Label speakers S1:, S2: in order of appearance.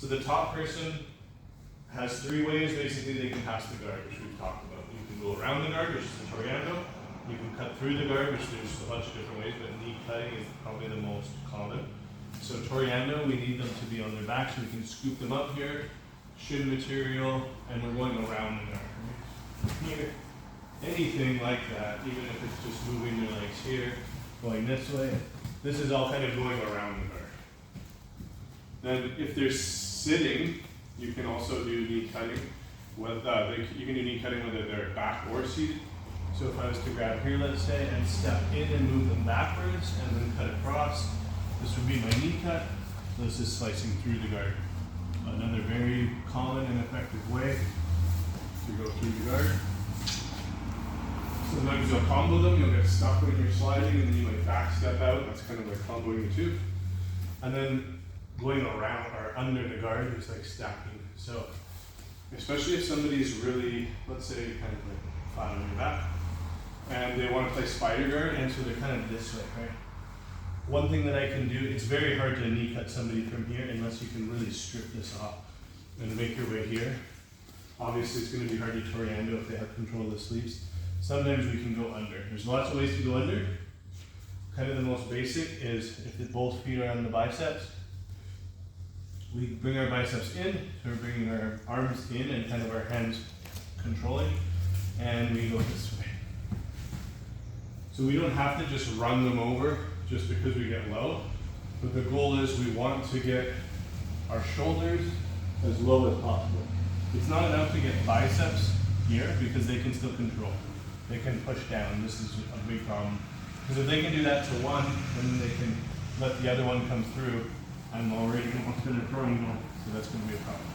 S1: So the top person has three ways basically they can pass the guard, which we've talked about. You can go around the guard, which is the Toreando. You can cut through the guard, which there's a bunch of different ways, but knee cutting is probably the most common. So Toreando, we need them to be on their back so we can scoop them up here, shin material, and we're going around the guard. Here, anything like that, even if it's just moving their legs here, going this way, this is all kind of going around the guard. Then if they're sitting, you can also do knee cutting. You can do knee cutting whether they're back or seated. So if I was to grab here, let's say, and step in and move them backwards and then cut across, this would be my knee cut. This is slicing through the guard. Another very common and effective way to go through the guard. Sometimes you'll combo them, you'll get stuck when you're sliding and then you might back step out. That's kind of like comboing the two. And then going around or under the guard is like stacking. So especially if somebody's really, let's say, kind of like flat on your back and they want to play spider guard, and so they're kind of this way, right? One thing that I can do, it's very hard to knee cut somebody from here unless you can really strip this off and make your way here. Obviously it's going to be hard to Toreando if they have control of the sleeves. Sometimes we can go under. There's lots of ways to go under. Kind of the most basic is if both feet are on the biceps, we bring our biceps in, so we're bringing our arms in and kind of our hands controlling, and we go this way. So we don't have to just run them over just because we get low, but the goal is we want to get our shoulders as low as possible. It's not enough to get biceps here because they can still control. They can push down. This is a big problem. Because if they can do that to one, then they can let the other one come through. I'm already almost going to throw you, so that's going to be a problem.